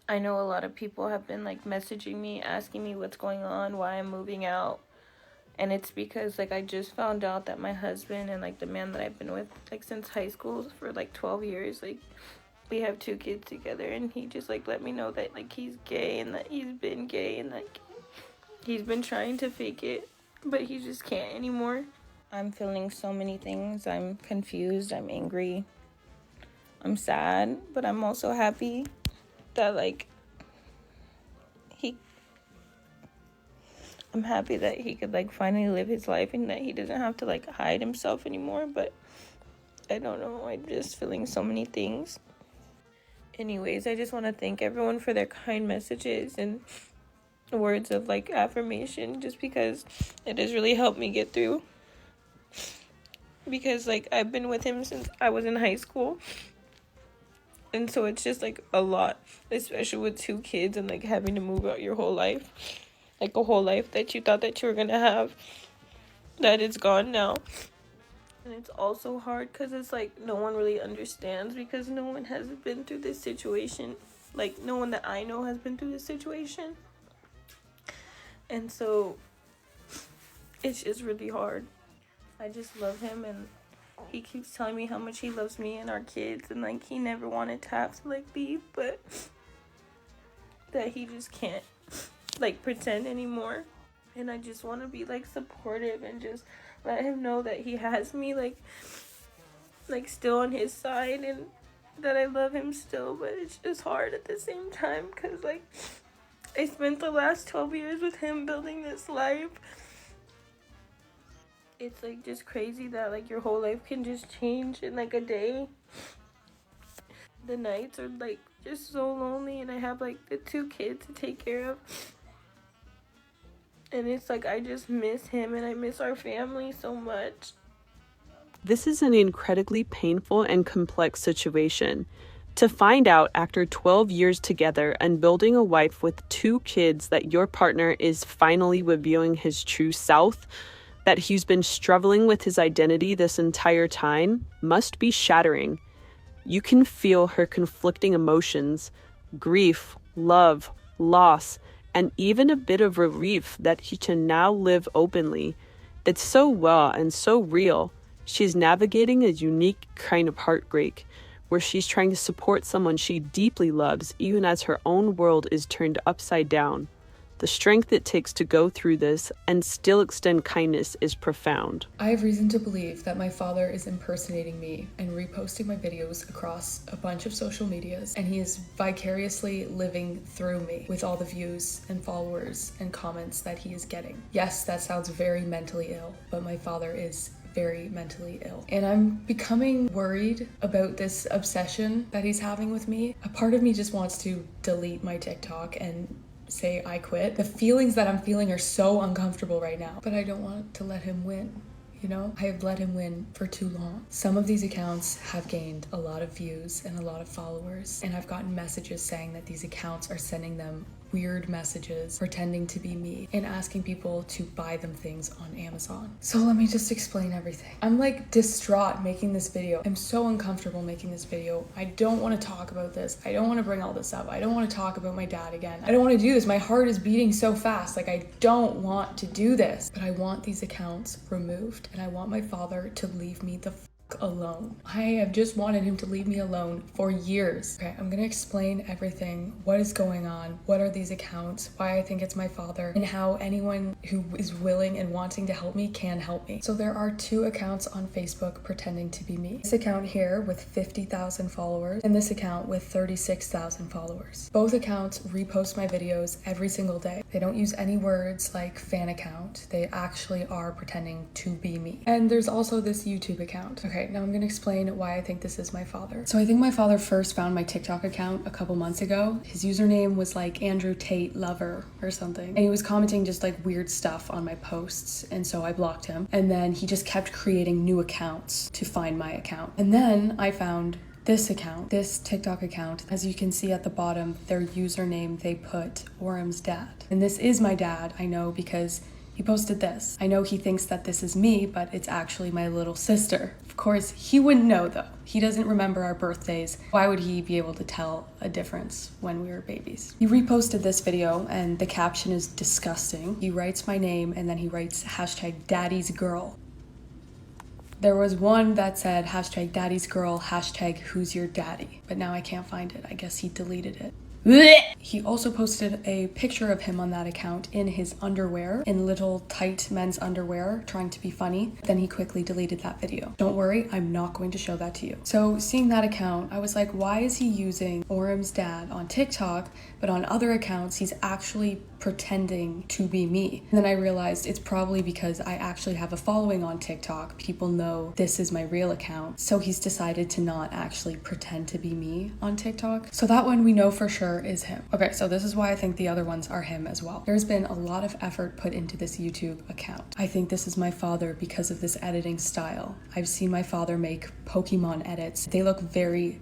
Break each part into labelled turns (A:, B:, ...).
A: I know a lot of people have been like messaging me, asking me what's going on, why I'm moving out. And it's because like I just found out that my husband and like the man that I've been with like since high school for like 12 years, like we have 2 kids together, and he just like let me know that like he's gay and that he's been gay and like he's been trying to fake it, but he just can't anymore. I'm feeling so many things. I'm confused, I'm angry, I'm sad, but I'm also happy that like he I'm happy that he could like finally live his life and that he doesn't have to like hide himself anymore, but I don't know. I'm just feeling so many things. Anyways, I just want to thank everyone for their kind messages and words of like affirmation, just because it has really helped me get through. Because like I've been with him since I was in high school. And so it's just like a lot, especially with 2 kids and like having to move out your whole life. Like a whole life that you thought that you were going to have, that is gone now. And it's also hard because it's like no one really understands, because no one has been through this situation. Like no one that I know has been through this situation. And so it's just really hard. I just love him, and he keeps telling me how much he loves me and our kids, and like he never wanted to have to like leave, but that he just can't like pretend anymore. And I just want to be like supportive and just let him know that he has me like still on his side, and that I love him still. But it's just hard at the same time because like I spent the last 12 years with him building this life. It's like just crazy that like your whole life can just change in like a day. The nights are like just so lonely, and I have like the 2 kids to take care of. And it's like I just miss him and I miss our family so much.
B: This is an incredibly painful and complex situation. To find out after 12 years together and building a life with 2 kids that your partner is finally revealing his true self, that he's been struggling with his identity this entire time, must be shattering. You can feel her conflicting emotions, grief, love, loss, and even a bit of relief that he can now live openly. It's so raw and so real. She's navigating a unique kind of heartbreak, where she's trying to support someone she deeply loves, even as her own world is turned upside down. The strength it takes to go through this and still extend kindness is profound.
C: I have reason to believe that my father is impersonating me and reposting my videos across a bunch of social medias, and he is vicariously living through me with all the views and followers and comments that he is getting. Yes, that sounds very mentally ill, but my father is very mentally ill. And I'm becoming worried about this obsession that he's having with me. A part of me just wants to delete my TikTok and say I quit. The feelings that I'm feeling are so uncomfortable right now, but I don't want to let him win. You know, I have let him win for too long. Some of these accounts have gained a lot of views and a lot of followers, and I've gotten messages saying that these accounts are sending them weird messages pretending to be me and asking people to buy them things on Amazon. So let me just explain everything. I'm like distraught making this video. I'm so uncomfortable making this video. I don't want to talk about this. I don't want to bring all this up. I don't want to talk about my dad again. I don't want to do this. My heart is beating so fast. Like, I don't want to do this, but I want these accounts removed, and I want my father to leave me the alone. I have just wanted him to leave me alone for years. Okay, I'm gonna explain everything, what is going on, what are these accounts, why I think it's my father, and how anyone who is willing and wanting to help me can help me. So there are 2 accounts on Facebook pretending to be me. This account here with 50,000 followers, and this account with 36,000 followers. Both accounts repost my videos every single day. They don't use any words like fan account. They actually are pretending to be me. And there's also this YouTube account. Okay, now I'm gonna explain why I think this is my father. So I think my father first found my TikTok account a couple months ago. His username was like Andrew Tate Lover or something. And he was commenting just like weird stuff on my posts. And so I blocked him. And then he just kept creating new accounts to find my account. And then I found this account, this TikTok account. As you can see at the bottom, their username, they put Orem's dad. And this is my dad, I know, because He posted this. I know he thinks that this is me, but it's actually my little sister. Of course, he wouldn't know though. He doesn't remember our birthdays. Why would he be able to tell a difference when we were babies? He reposted this video and the caption is disgusting. He writes my name and then he writes hashtag daddy's girl. There was one that said hashtag daddy's girl, hashtag who's your daddy, but now I can't find it. I guess he deleted it. He also posted a picture of him on that account in his underwear, in little tight men's underwear, trying to be funny. Then he quickly deleted that video. Don't worry, I'm not going to show that to you. So seeing that account, I was like, why is he using Orem's dad on TikTok, but on other accounts, he's actually pretending to be me? And then I realized it's probably because I actually have a following on TikTok. People know this is my real account. So he's decided to not actually pretend to be me on TikTok. So that one we know for sure is him. Okay, so this is why I think the other ones are him as well. There's been a lot of effort put into this YouTube account. I think this is my father because of this editing style. I've seen my father make Pokemon edits. They look very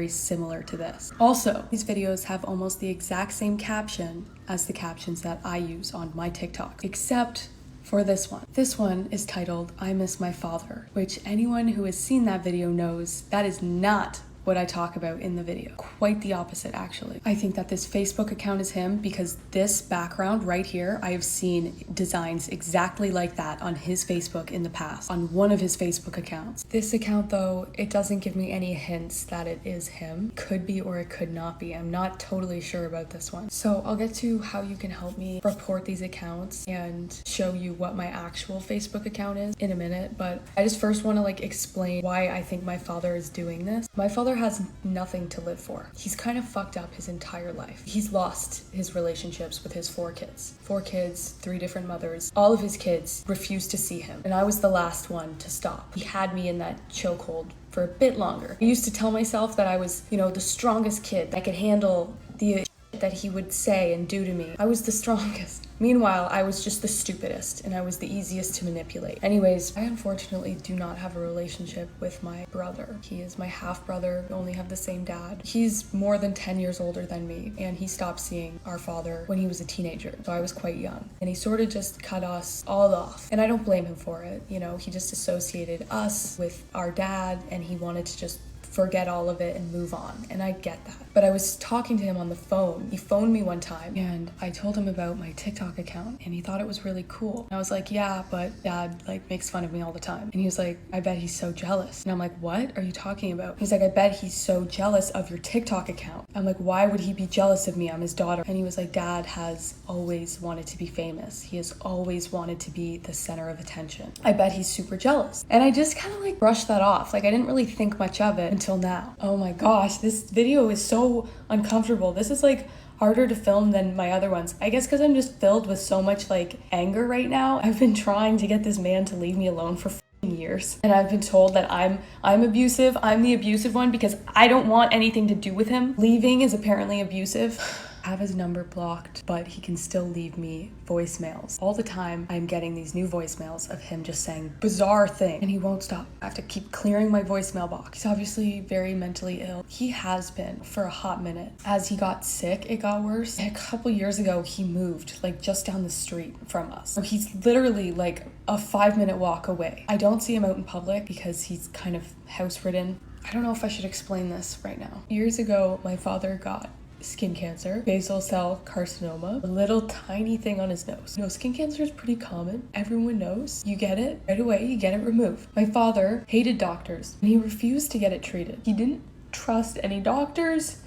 C: similar to this. Also, these videos have almost the exact same caption as the captions that I use on my TikTok, except for this one. This one is titled, I Miss My Father, which anyone who has seen that video knows that is not what I talk about in the video. Quite the opposite, actually. I think that this Facebook account is him because this background right here, I have seen designs exactly like that on his Facebook in the past, on one of his Facebook accounts. This account though, it doesn't give me any hints that it is him. Could be or it could not be. I'm not totally sure about this one. So I'll get to how you can help me report these accounts and show you what my actual Facebook account is in a minute, but I just first want to explain why I think my father is doing this. My father has nothing to live for. He's kind of fucked up his entire life. He's lost his relationships with his 4 kids. 4 kids, 3 different mothers. All of his kids refused to see him, and I was the last one to stop. He had me in that chokehold for a bit longer. I used to tell myself that I was, the strongest kid. I could handle the shit that he would say and do to me. I was the strongest. Meanwhile, I was just the stupidest and I was the easiest to manipulate. Anyways, I unfortunately do not have a relationship with my brother. He is my half brother. We only have the same dad. He's more than 10 years older than me and he stopped seeing our father when he was a teenager. So I was quite young and he sort of just cut us all off. And I don't blame him for it. He just associated us with our dad and he wanted to just forget all of it and move on, and I get that. But I was talking to him on the phone. He phoned me one time and I told him about my TikTok account and he thought it was really cool. And I was like, yeah, but dad makes fun of me all the time. And he was like, I bet he's so jealous. And I'm like, what are you talking about? He's like, I bet he's so jealous of your TikTok account. I'm like, why would he be jealous of me? I'm his daughter. And he was like, dad has always wanted to be famous. He has always wanted to be the center of attention. I bet he's super jealous. And I just kind of brushed that off. I didn't really think much of it until now. Oh my gosh, this video is so uncomfortable. This is harder to film than my other ones. I guess because I'm just filled with so much anger right now. I've been trying to get this man to leave me alone for years. And I've been told that I'm abusive. I'm the abusive one because I don't want anything to do with him. Leaving is apparently abusive. I have his number blocked, but he can still leave me voicemails. All the time, I'm getting these new voicemails of him just saying bizarre things, and he won't stop. I have to keep clearing my voicemail box. He's obviously very mentally ill. He has been for a hot minute. As he got sick, it got worse. A couple years ago, he moved just down the street from us. So he's literally a 5-minute walk away. I don't see him out in public because he's kind of house-ridden. I don't know if I should explain this right now. Years ago, my father got skin cancer, basal cell carcinoma, a little tiny thing on his nose. Skin cancer is pretty common. Everyone knows. You get it right away, you get it removed. My father hated doctors and he refused to get it treated. He didn't trust any doctors.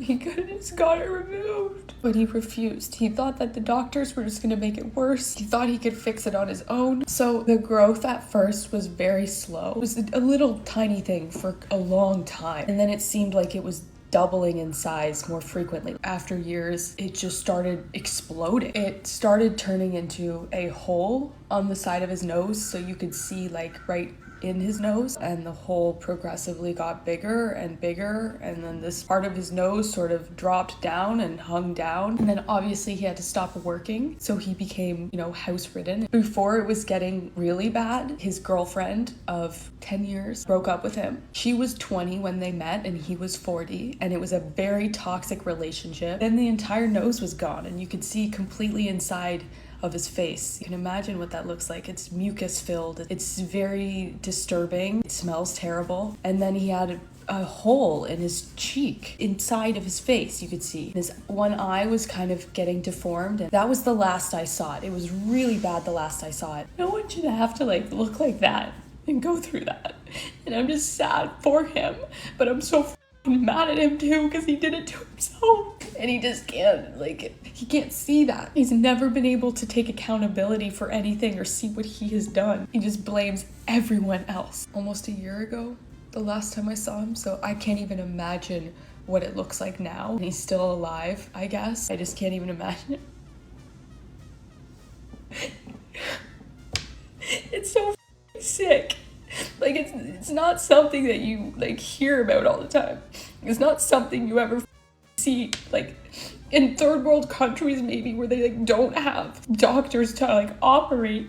C: He could have just got it removed. But he refused. He thought that the doctors were just gonna make it worse. He thought he could fix it on his own. So the growth at first was very slow. It was a little tiny thing for a long time. And then it seemed like it was doubling in size more frequently. After years, it just started exploding. It started turning into a hole on the side of his nose, so you could see right in his nose, and the hole progressively got bigger and bigger, and then this part of his nose sort of dropped down and hung down. And then obviously he had to stop working, so he became, house ridden. Before it was getting really bad, his girlfriend of 10 years broke up with him. She was 20 when they met and he was 40, and it was a very toxic relationship. Then the entire nose was gone and you could see completely inside of his face. You can imagine what that looks like. It's mucus filled. It's very disturbing. It smells terrible. And then he had a hole in his cheek inside of his face. You could see his one eye was kind of getting deformed, and that was the last I saw it. It was really bad the last I saw it. No one should have to look like that and go through that. And I'm just sad for him, but I'm so mad at him too because he did it to himself, and he just can't he can't see that. He's never been able to take accountability for anything or see what he has done. He just blames everyone else. Almost a year ago, the last time I saw him, so I can't even imagine what it looks like now. And he's still alive, I guess. I just can't even imagine it. It's so sick. It's not something that you hear about all the time. It's not something you ever see in third world countries maybe, where they don't have doctors to operate.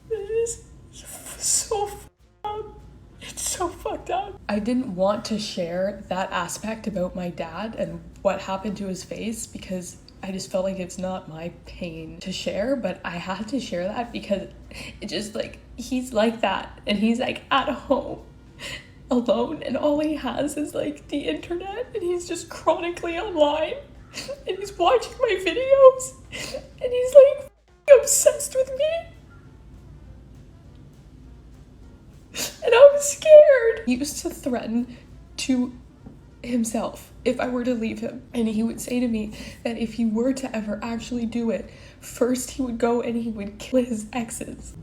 C: It is so up. It's so fucked up. I didn't want to share that aspect about my dad and what happened to his face because I just felt like it's not my pain to share, but I had to share that because it just he's like that, and he's at home alone, and all he has is the internet, and he's just chronically online, and he's watching my videos, and he's obsessed with me. And I was scared. He used to threaten to himself if I were to leave him, and he would say to me that if he were to ever actually do it, first he would go and he would kill his exes,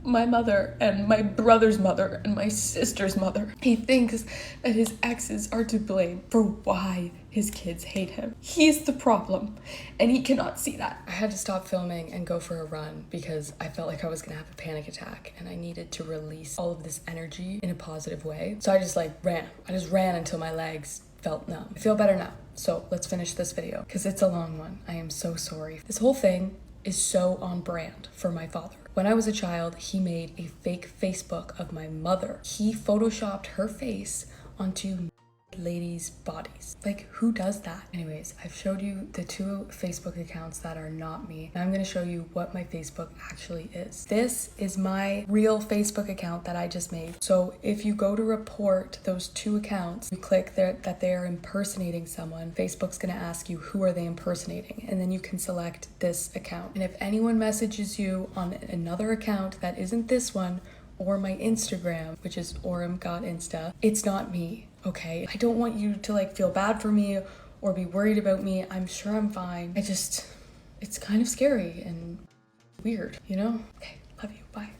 C: my mother and my brother's mother and my sister's mother. He thinks that his exes are to blame for why his kids hate him. He's the problem, and he cannot see that. I had to stop filming and go for a run because I felt like I was gonna have a panic attack, and I needed to release all of this energy in a positive way. So I just ran. I just ran until my legs felt numb. I feel better now. So let's finish this video because it's a long one. I am so sorry. This whole thing is so on brand for my father. When I was a child, he made a fake Facebook of my mother. He photoshopped her face onto ladies' bodies. Who does that? Anyways, I've showed you the 2 Facebook accounts that are not me. Now I'm gonna show you what my Facebook actually is. This is my real Facebook account that I just made. So if you go to report those 2 accounts, you click there that they are impersonating someone, Facebook's gonna ask you who are they impersonating, and then you can select this account. And if anyone messages you on another account that isn't this one, or my Instagram, which is Orim.insta, it's not me, okay? I don't want you to feel bad for me or be worried about me. I'm sure I'm fine. It's kind of scary and weird, Okay, love you, bye.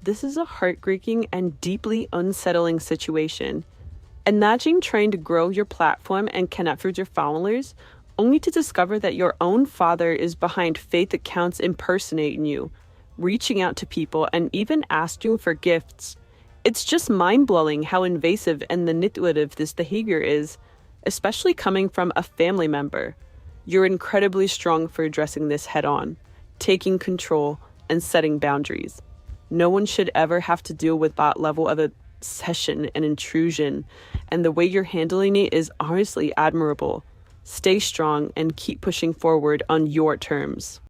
B: This is a heartbreaking and deeply unsettling situation. Imagine trying to grow your platform and connect with your followers, only to discover that your own father is behind fake accounts impersonating you, reaching out to people, and even asking for gifts. It's just mind-blowing how invasive and manipulative this behavior is, especially coming from a family member. You're incredibly strong for addressing this head-on, taking control, and setting boundaries. No one should ever have to deal with that level of obsession and intrusion, and the way you're handling it is honestly admirable. Stay strong and keep pushing forward on your terms.